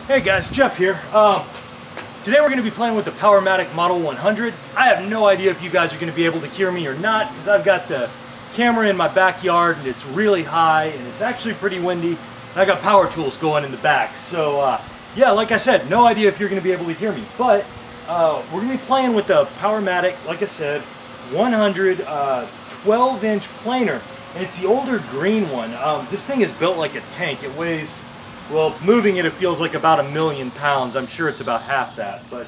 Hey guys, Jeff here. Today we're going to be playing with the Powermatic Model 100. I have no idea if you guys are going to be able to hear me or not because I've got the camera in my backyard and it's really high and it's actually pretty windy. And I got power tools going in the back. So yeah, like I said, no idea if you're going to be able to hear me. But we're going to be playing with the Powermatic, like I said, 100 12-inch planer. And it's the older green one. This thing is built like a tank. It weighs, well, moving it feels like about 1,000,000 pounds. I'm sure it's about half that. But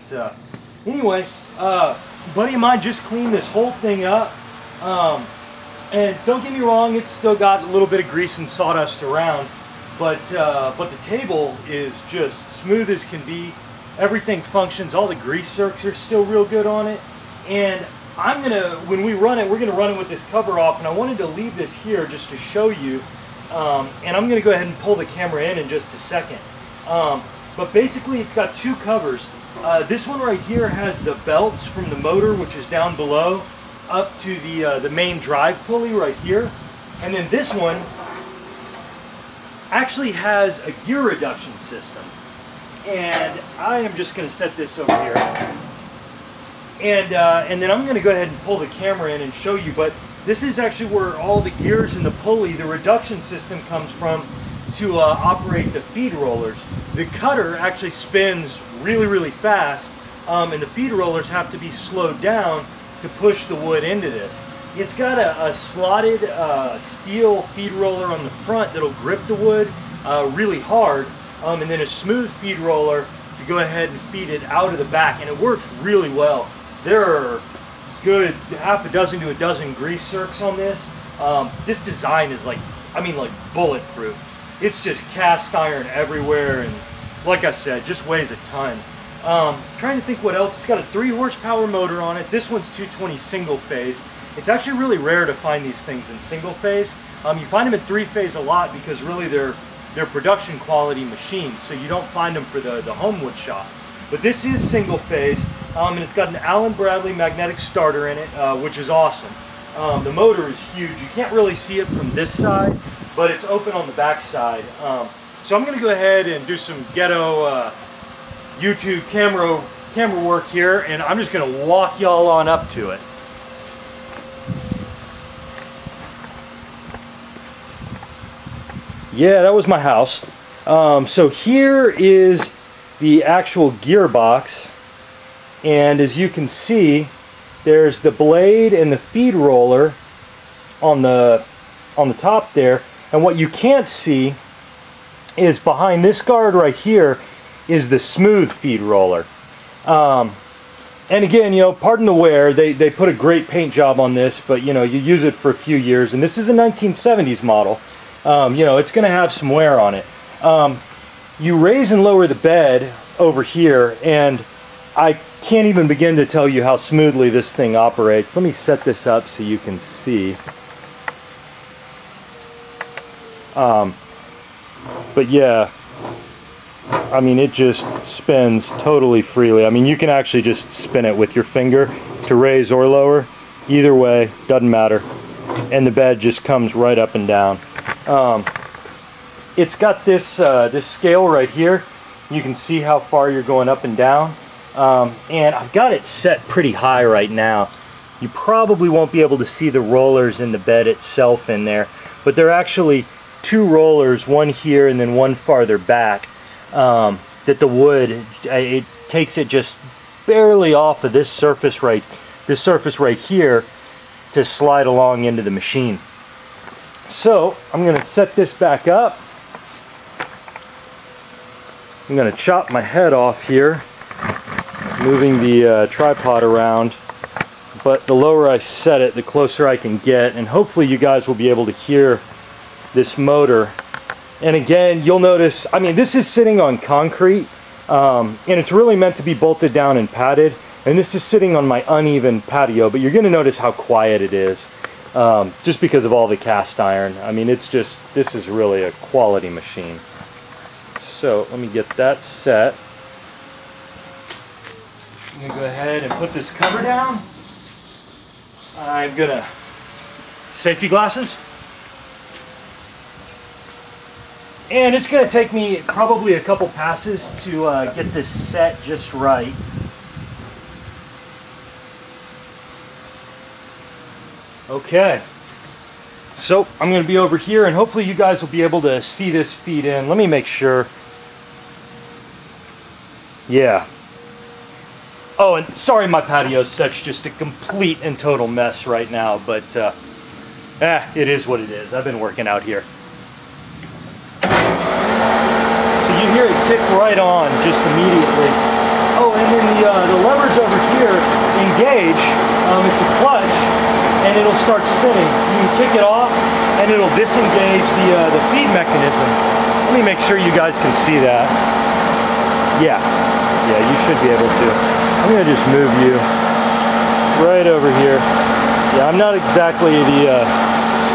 anyway, buddy of mine just cleaned this whole thing up. And don't get me wrong, it's still got a little bit of grease and sawdust around. But the table is just smooth as can be. Everything functions. All the grease zerks are still real good on it. And I'm gonna, when we run it, we're gonna run it with this cover off. And I wanted to leave this here just to show you. And I'm going to go ahead and pull the camera in just a second. But basically it's got two covers. This one right here has the belts from the motor, which is down below, up to the main drive pulley right here. And then this one actually has a gear reduction system. And I am just going to set this over here. And then I'm going to go ahead and pull the camera in and show you. But this is actually where all the gears and the pulley, the reduction system, comes from to operate the feed rollers. The cutter actually spins really, really fast, and the feed rollers have to be slowed down to push the wood into this. It's got a slotted steel feed roller on the front that'll grip the wood really hard, and then a smooth feed roller to go ahead and feed it out of the back, and it works really well. There are good half a dozen to a dozen grease zerks on this. This design is like, I mean, like bulletproof. It's just cast iron everywhere, and like I said, just weighs a ton. Trying to think what else. It's got a 3 horsepower motor on it. This one's 220 single phase. It's actually really rare to find these things in single phase. You find them in 3-phase a lot because really they're production quality machines, so you don't find them for the home wood shop. But this is single phase, and it's got an Allen Bradley magnetic starter in it, which is awesome. The motor is huge. You can't really see it from this side, but it's open on the back side. So I'm going to go ahead and do some ghetto YouTube camera work here, and I'm just going to walk y'all on up to it. Yeah, that was my house. So here is the actual gearbox, and as you can see, there's the blade and the feed roller on the top there, and what you can't see is behind this guard right here is the smooth feed roller. And again, you know, pardon the wear, they put a great paint job on this, but you know, you use it for a few years, and this is a 1970s model. You know, it's going to have some wear on it. You raise and lower the bed over here, and I can't even begin to tell you how smoothly this thing operates. Let me set this up so you can see. But yeah, I mean, it just spins totally freely. I mean, you can actually just spin it with your finger to raise or lower. Either way, doesn't matter. And the bed just comes right up and down. It's got this this scale right here. You can see how far you're going up and down. And I've got it set pretty high right now. You probably won't be able to see the rollers in the bed itself in there, but they're actually 2 rollers, one here and then one farther back, that the wood, it takes it just barely off of this surface right here to slide along into the machine. So I'm going to set this back up. I'm going to chop my head off here, moving the tripod around, but the lower I set it, the closer I can get, and hopefully you guys will be able to hear this motor. And again, you'll notice, I mean, this is sitting on concrete, and it's really meant to be bolted down and padded, and this is sitting on my uneven patio, but you're going to notice how quiet it is, just because of all the cast iron. I mean, it's just, this is really a quality machine. So let me get that set. I'm going to go ahead and put this cover down. I'm going to, safety glasses. And it's going to take me probably a couple passes to get this set just right. Okay, so I'm going to be over here, and hopefully you guys will be able to see this feed in. Let me make sure. Yeah. Oh, and sorry my patio's such just a complete and total mess right now, but it is what it is. I've been working out here. So you hear it kick right on just immediately. Oh, and then the levers over here engage. It's a clutch, and it'll start spinning. You can kick it off, and it'll disengage the feed mechanism. Let me make sure you guys can see that. Yeah, you should be able to. I'm going to just move you right over here. Yeah, I'm not exactly the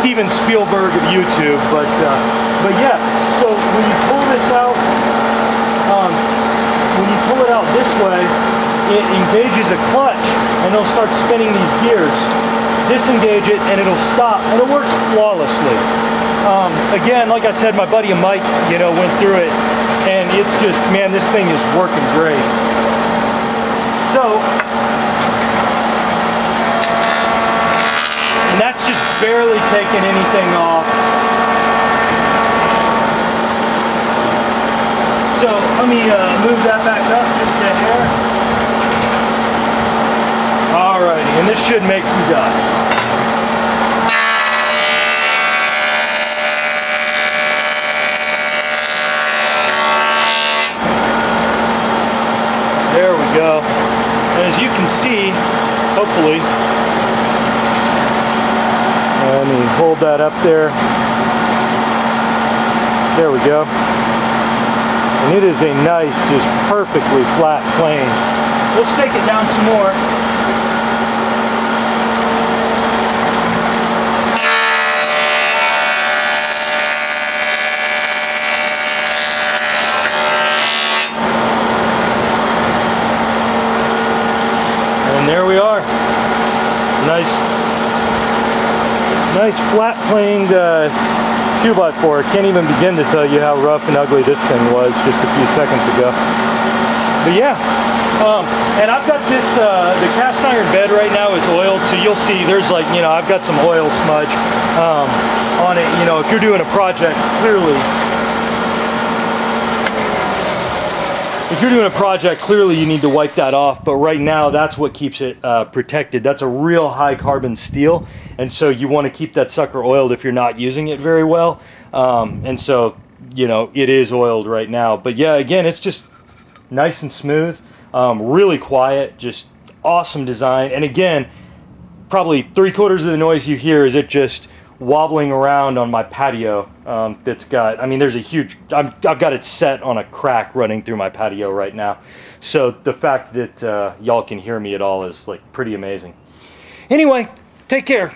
Steven Spielberg of YouTube, but yeah. So when you pull this out, when you pull it out this way, it engages a clutch, and it'll start spinning these gears. Disengage it, and it'll stop, and it works flawlessly. Again, like I said, my buddy Mike, went through it, and it's just, man, this thing is working great. So, and that's just barely taking anything off. So let me move that back up just a hair. Alrighty, and this should make some dust. There we go. And as you can see, hopefully, let me hold that up there. There we go. And it is a nice, just perfectly flat plane. We'll stake it down some more. And there we are. Nice flat planed 2x4. Can't even begin to tell you how rough and ugly this thing was just a few seconds ago. But yeah, and I've got this, the cast iron bed right now is oiled, so you'll see there's like, I've got some oil smudge on it. If you're doing a project, clearly you need to wipe that off, but right now that's what keeps it protected. That's a real high carbon steel, and so you want to keep that sucker oiled if you're not using it very well. And so, it is oiled right now. But yeah, again, it's just nice and smooth, really quiet, just awesome design. And again, probably 3/4 of the noise you hear is it just wobbling around on my patio. That's got, there's a huge, I've got it set on a crack running through my patio right now. So the fact that y'all can hear me at all is like pretty amazing. Anyway, take care.